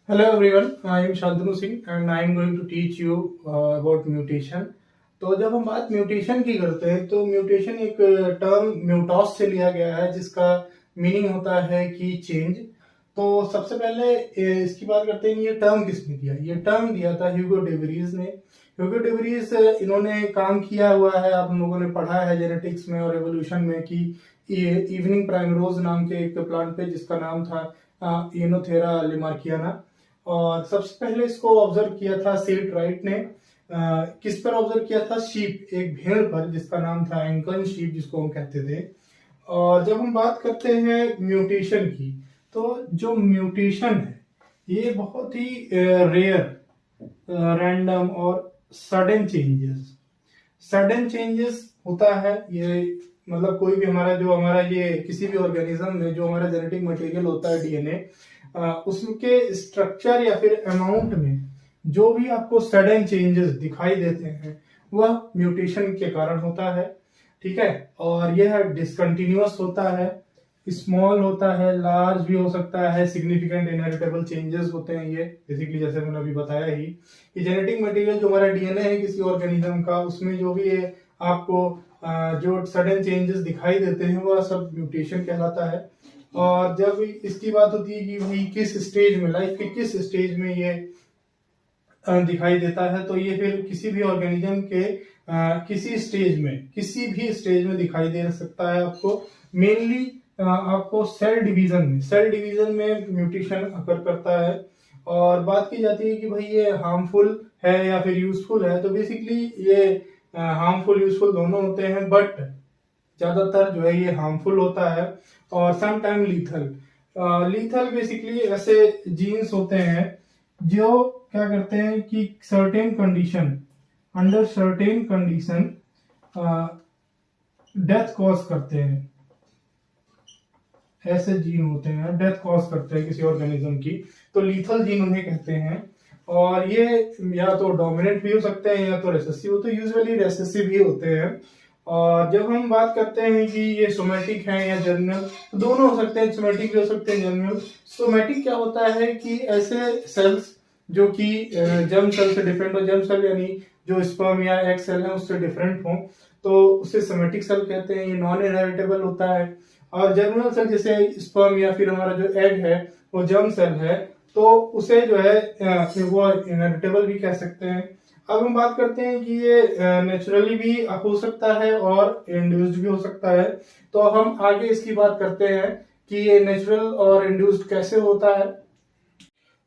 Hello everyone, I am Shantanu Singh and I am going to teach you about mutation. तो जब हम बात mutation की करते हैं तो म्यूटेशन एक टर्म म्यूटॉस से लिया गया है जिसका मीनिंग होता है कि चेंज। तो सबसे पहले इसकी बात करते हैं, ये टर्म किसने दिया? ये टर्म दिया था ह्यूगो डेवरीज ने। ह्यूगो डेवरीज इन्होंने काम किया हुआ है, आप लोगों ने पढ़ा है जेनेटिक्स में और एवोल्यूशन में कि इवनिंग प्राइमरोज नाम के एक प्लांट पे जिसका नाम था इनोथेरा लिमार्कियाना, और सबसे पहले इसको ऑब्जर्व किया था सीड राइट ने। किस पर ऑब्जर्व किया था? शीप, एक भेड़ पर जिसका नाम था एंकन शीप जिसको हम कहते थे। और जब हम बात करते हैं म्यूटेशन की, तो जो म्यूटेशन है ये बहुत ही रेयर, रैंडम और सडन चेंजेस होता है। ये मतलब कोई भी हमारा ये किसी भी ऑर्गेनिज्म में जो हमारा जेनेटिक मटेरियल होता है डीएनए, उसके स्ट्रक्चर या फिर अमाउंट में जो भी आपको सडन चेंजेस दिखाई देते हैं वह म्यूटेशन के कारण होता है। ठीक है, और यह डिसकंटिन्यूअस होता है, स्मॉल होता है, लार्ज भी हो सकता है, सिग्निफिकेंट इनहेरिटेबल चेंजेस होते हैं। ये बेसिकली जैसे मैंने अभी बताया ही कि जेनेटिक मटेरियल जो हमारा डीएनए है किसी ऑर्गेनिज्म का, उसमें जो भी है आपको जो सडन चेंजेस दिखाई देते हैं वह सब म्यूटेशन कहलाता है। और जब इसकी बात होती है कि भाई किस स्टेज में, लाइफ के किस स्टेज में ये दिखाई देता है, तो ये फिर किसी भी ऑर्गेनिज्म के किसी भी स्टेज में दिखाई दे सकता है आपको। मेनली आपको सेल डिवीजन में म्यूटेशन अकर करता है। और बात की जाती है कि भाई ये हार्मफुल है या फिर यूजफुल है, तो बेसिकली ये हार्मफुल यूजफुल दोनों होते हैं, बट ज्यादातर जो है ये हार्मफुल होता है और सम टाइम लीथल बेसिकली ऐसे जीन्स होते हैं जो क्या करते हैं कि under certain condition death cause करते हैं। ऐसे जीन होते हैं डेथ कॉज करते हैं किसी ऑर्गेनिज्म की, तो लीथल जीन उन्हें कहते हैं। और ये या तो डोमिनेंट भी हो सकते हैं या तो रेसेसिव, तो यूजुअली रेसेसिव ही होते हैं। और जब हम बात करते हैं कि ये सोमेटिक है या जर्मिनल, तो दोनों हो सकते हैं, सोमेटिक भी हो सकते हैं जर्मिनल। सोमेटिक क्या होता है कि ऐसे सेल्स जो कि जर्म सेल से डिफरेंट हो, जर्म सेल यानी जो स्पर्म या एग सेल है उससे डिफरेंट हो, तो उसे सोमेटिक सेल कहते हैं। ये नॉन इनहेरिटेबल होता है। और जर्मिनल सेल जैसे स्पर्म या फिर हमारा जो एग है वो जर्म सेल है, तो उसे जो है वो इनहेरिटेबल भी कह सकते हैं। अब हम बात करते हैं कि ये नेचुरली भी हो सकता है और इंड्यूस्ड भी हो सकता है। तो हम आगे इसकी बात करते हैं कि ये नेचुरल और इंड्यूस्ड कैसे होता है।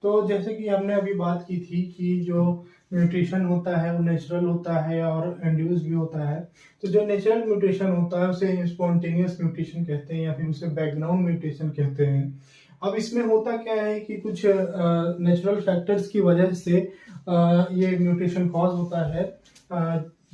तो जैसे कि हमने अभी बात की थी कि जो म्यूटेशन होता है वो नेचुरल होता है और इंड्यूस्ड भी होता है। तो जो नेचुरल म्यूटेशन होता है उसे स्पॉन्टेनियस म्यूटेशन कहते हैं या फिर उसे बैकग्राउंड म्यूटेशन कहते हैं। अब इसमें होता क्या है कि कुछ नेचुरल फैक्टर्स की वजह से ये म्यूटेशन कॉज होता है,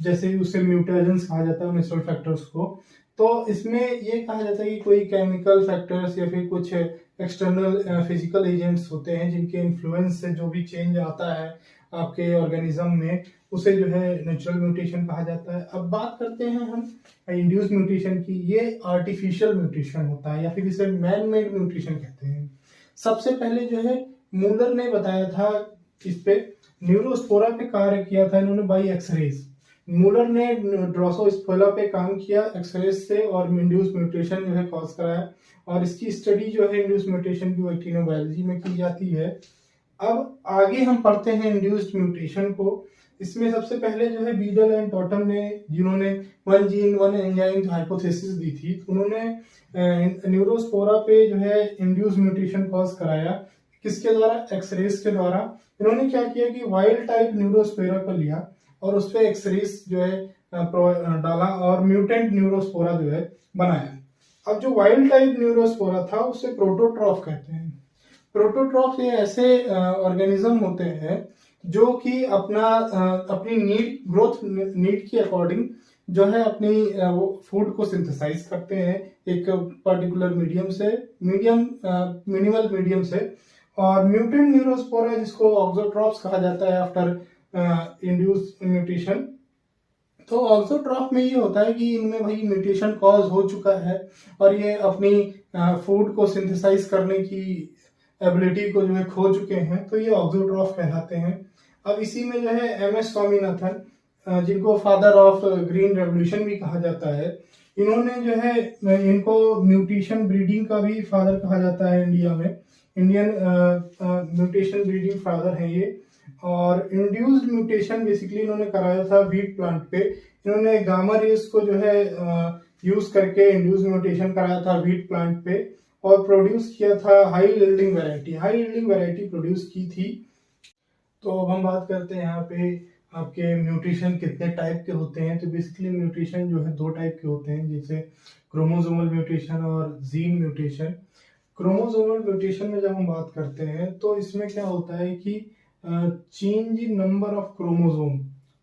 जैसे उसे म्यूटेजेंस कहा जाता है नेचुरल फैक्टर्स को। तो इसमें ये कहा जाता है कि कोई केमिकल फैक्टर्स या फिर कुछ एक्सटर्नल फिजिकल एजेंट्स होते हैं जिनके इन्फ्लुएंस से जो भी चेंज आता है आपके ऑर्गेनिज्म में, उसे जो है नेचुरल म्यूटेशन कहा जाता है। अब बात करते हैं हम इंड्यूस म्यूटेशन की। ये आर्टिफिशियल म्यूटेशन होता है या फिर इसे मैन मेड म्यूटेशन कहते हैं। सबसे पहले जो है मूलर ने बताया था, इस पे न्यूरोस्पोरा पे कार्य किया था इन्होंने बाई एक्सरेज। मूलर ने ड्रोसोस्पोरा पे काम किया एक्सरेज से और इंड्यूस म्यूटेशन जो है कॉज कराया, और इसकी स्टडी जो है इंड्यूस म्यूटेशन की एक्टिनोबायोलॉजी में की जाती है। अब आगे हम पढ़ते हैं इंड्यूस्ड म्यूटेशन को। इसमें सबसे पहले जो है बीडल एंड टॉटम ने, जिन्होंने one gene one enzyme hypothesis दी थी, उन्होंने न्यूरोस्पोरा पे जो है इंड्यूस म्यूटेशन कॉज कराया। किसके द्वारा? एक्सरेज के द्वारा। इन्होंने क्या किया कि वाइल्ड टाइप न्यूरोस्पोरा को लिया और उस पर एक्सरेज जो है डाला और म्यूटेंट न्यूरोस्पोरा जो है बनाया। अब जो वाइल्ड टाइप न्यूरोस्पोरा था उसे प्रोटोट्रॉफ कहते हैं। प्रोटोट्रॉफ ये ऐसे ऑर्गेनिज्म होते हैं जो कि अपनी ग्रोथ नीड के अकॉर्डिंग जो है अपनी फूड को सिंथेसाइज करते हैं एक पर्टिकुलर मिनिमल मीडियम से। और म्यूटेंट न्यूरोस्पोरा जिसको ऑक्सोट्रॉफ्स कहा जाता है आफ्टर इंड्यूस म्यूटेशन। तो ऑक्सोट्रॉफ में ये होता है कि इनमें वही म्यूटेशन कॉज हो चुका है और ये अपनी फूड को सिंथेसाइज करने की एबिलिटी को जो है खो चुके हैं, तो ये ऑक्सोट्रॉफ कहलाते हैं। अब इसी में जो है एमएस स्वामीनाथन, जिनको फादर ऑफ ग्रीन रेवोल्यूशन भी कहा जाता है, इन्होंने जो है, इनको म्यूटेशन ब्रीडिंग का भी फादर कहा जाता है इंडिया में। इंडियन म्यूटेशन ब्रीडिंग फादर है ये। और इंड्यूस्ड म्यूटेशन बेसिकली इन्होंने कराया था व्हीट प्लांट पे। इन्होंने गामा रेस को जो है यूज करके इंड्यूस्ड म्यूटेशन कराया था व्हीट प्लांट पे, और प्रोड्यूस किया था हाई यील्डिंग वैरायटी प्रोड्यूस की थी। तो अब हम बात करते हैं यहाँ पे आपके म्यूटेशन कितने टाइप के होते हैं। तो बेसिकली म्यूटेशन जो है दो टाइप के होते हैं, जैसे क्रोमोसोमल म्यूटेशन और जीन म्यूटेशन। क्रोमोसोमल म्यूटेशन में जब हम बात करते हैं तो इसमें क्या होता है कि change in number of chromosome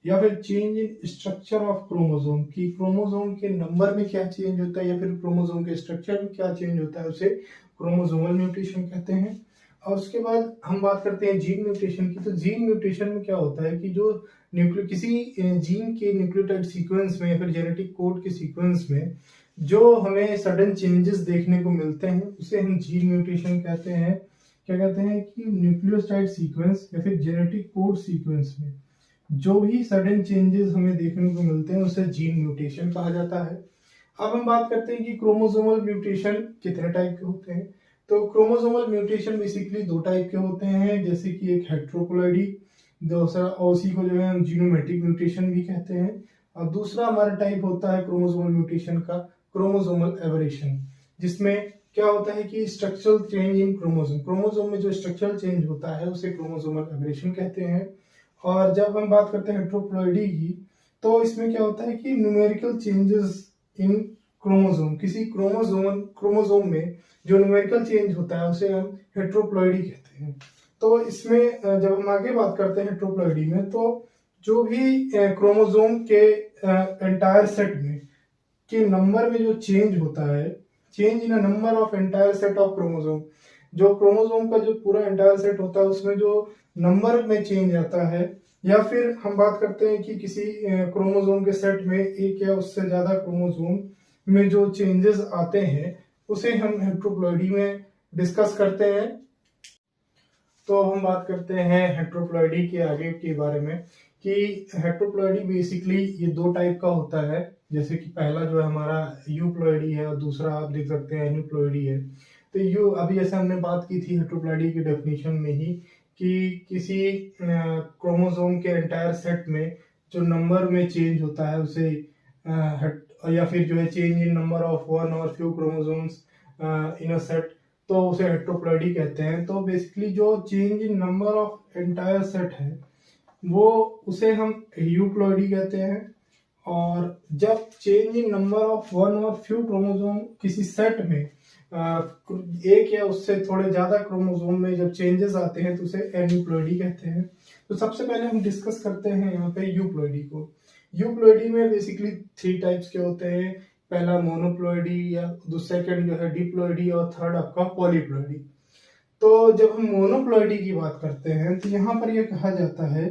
या फिर change in structure of chromosome, की क्रोमोसोम के नंबर में क्या चेंज होता है या फिर क्रोमोसोम के स्ट्रक्चर में क्या चेंज होता है, उसे क्रोमोसोमल म्यूटेशन कहते हैं। और उसके बाद हम बात करते हैं जीन म्यूटेशन की। तो जीन म्यूटेशन में क्या होता है कि जो किसी जीन के न्यूक्लियोटाइड सीक्वेंस में या फिर जेनेटिक कोड के सीक्वेंस में जो हमें सडन चेंजेस देखने को मिलते हैं, उसे हम जीन म्यूटेशन कहते हैं। क्या कहते हैं कि न्यूक्लियोटाइड सीक्वेंस या फिर जेनेटिक कोड सीक्वेंस में जो भी सडन चेंजेस हमें देखने को मिलते हैं, उसे जीन म्यूटेशन कहा जाता है। अब हम बात करते हैं कि क्रोमोसोमल म्यूटेशन कितने टाइप के होते हैं। तो क्रोमोसोमल म्यूटेशन बेसिकली दो टाइप के होते हैं, जैसे कि एक हेट्रोप्लॉइडी, दूसरा उसी को जो है हम जीनोमेटिक म्यूटेशन भी कहते हैं। और दूसरा हमारा टाइप होता है क्रोमोसोमल म्यूटेशन का क्रोमोसोमल एबरेशन, जिसमें क्या होता है कि स्ट्रक्चरल चेंज इन क्रोमोसोम में जो स्ट्रक्चरल चेंज होता है उसे क्रोमोसोमल एबरेशन कहते हैं। और जब हम बात करते हैं हेट्रोप्लॉइडी की, तो इसमें क्या होता है कि न्यूमेरिकल चेंजेस इन क्रोमोसोम, किसी क्रोमोसोम में जो न्यूमेरिकल चेंज होता है उसे हम हेट्रोप्लॉइडी कहते हैं। तो इसमें जब हम आगे बात करते हैं हेट्रोप्लॉइडी में, तो जो भी क्रोमोसोम के एंटायर सेट में के नंबर में जो चेंज होता है, change in a number of entire set of chromosome, जो क्रोमोसोम का जो पूरा एंटायर सेट होता है उसमें जो नंबर में चेंज आता है, या फिर हम बात करते हैं कि किसी क्रोमोसोम के सेट में एक या उससे ज्यादा क्रोमोसोम में जो चेंजेस आते हैं, उसे हम हेट्रोप्लॉइडी में डिस्कस करते हैं। तो हम बात करते हैं हेट्रोप्लॉइडी के आगे के बारे में, कि हेट्रोप्लॉइडी बेसिकली ये दो टाइप का होता है। जैसे कि पहला जो है हमारा यूप्लॉइडी है और दूसरा आप देख सकते हैं एन्यूप्लॉइडी है। तो यू अभी जैसे हमने बात की थी हेट्रोप्लॉइडी की डेफिनेशन में ही, कि किसी क्रोमोसोम के एंटायर सेट में जो नंबर में चेंज होता है उसे या फिर जो है change in number of one और few chromosomes in a set, तो उसे हेट्रोप्लॉइडी कहते हैं। तो बेसिकली जो change in number of entire set है वो उसे हम यूप्लॉइडी कहते हैं। और जब change in number of one और फ्यू क्रोमोसोम किसी सेट में एक या उससे थोड़े ज्यादा क्रोमोसोम में जब चेंजेस आते हैं तो उसे एन्यूप्लॉइडी कहते हैं। तो सबसे पहले हम डिस्कस करते हैं यहाँ पे यूप्लॉइडी को। यूप्लॉइडी में बेसिकली 3 टाइप्स के होते हैं। पहला मोनोप्लॉइडी, या सेकंड जो है डिप्लॉइडी, और थर्ड आपका पॉलीप्लॉइडी। तो जब हम मोनोप्लॉइडी की बात करते हैं तो यहाँ पर यह कहा जाता है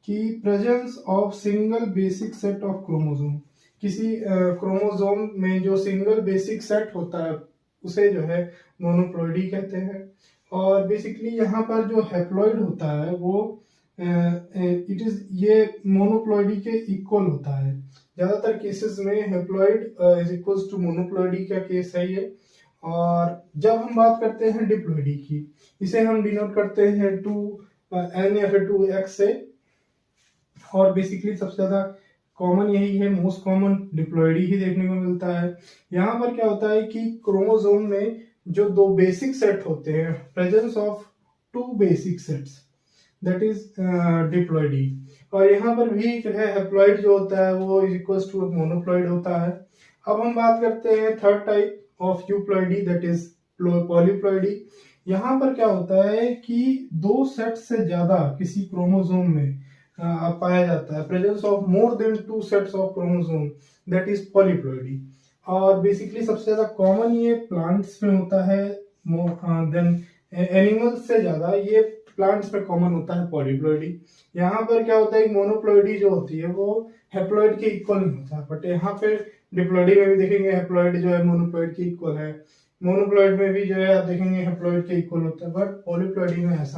कि presence of single basic set of chromosome, किसी क्रोमोसोम में जो सिंगल बेसिक सेट होता है उसे जो है मोनोप्लॉइडी कहते हैं। और बेसिकली यहाँ पर जो हैप्लॉइड होता है वो ये मोनोप्लॉइडी के इक्वल होता है। ज्यादातर केसेस में हैप्लॉइड इज इक्वल्स टू मोनोप्लॉइडी का केस है ये। और जब हम बात करते हैं डिप्लॉइडी की, इसे हम डिनोट करते हैं 2n या फिर 2x से। और बेसिकली सबसे ज्यादा कॉमन यही है, मोस्ट कॉमन डिप्लॉइडी ही देखने को मिलता है। यहाँ पर क्या होता है कि क्रोमोसोम में जो 2 बेसिक सेट होते हैं, presence of 2 basic sets, that is diploidy. और यहाँ पर भी जो है हैप्लॉइड जो होता है वो इज इक्वल्स टू मोनोप्लॉइड होता है। अब हम बात करते हैं third type of euploidy, that is polyploidy. यहाँ पर क्या होता है कि 2 सेट से ज्यादा किसी क्रोमोसोम में पाया जाता है, presence of more than 2 sets of chromosome, that is polyploidy. और बेसिकली सबसे ज्यादा कॉमन ये प्लांट्स में होता है, देन एनिमल्स से ज्यादा ये प्लांट्स में कॉमन होता है पॉलीप्लॉइडी। यहाँ पर क्या होता है, मोनोप्लॉइडी जो होती है वो हैप्लॉइड के इक्वल नहीं होता, बट यहाँ पे डिप्लॉइडी में भी देखेंगे हैप्लॉइड जो है मोनोप्लॉइड के इक्वल है। मोनोप्लॉइड में भी जो है आप देखेंगे हेप्लॉइड के इक्वल होता है, बट पॉलीप्लॉइडी में ऐसा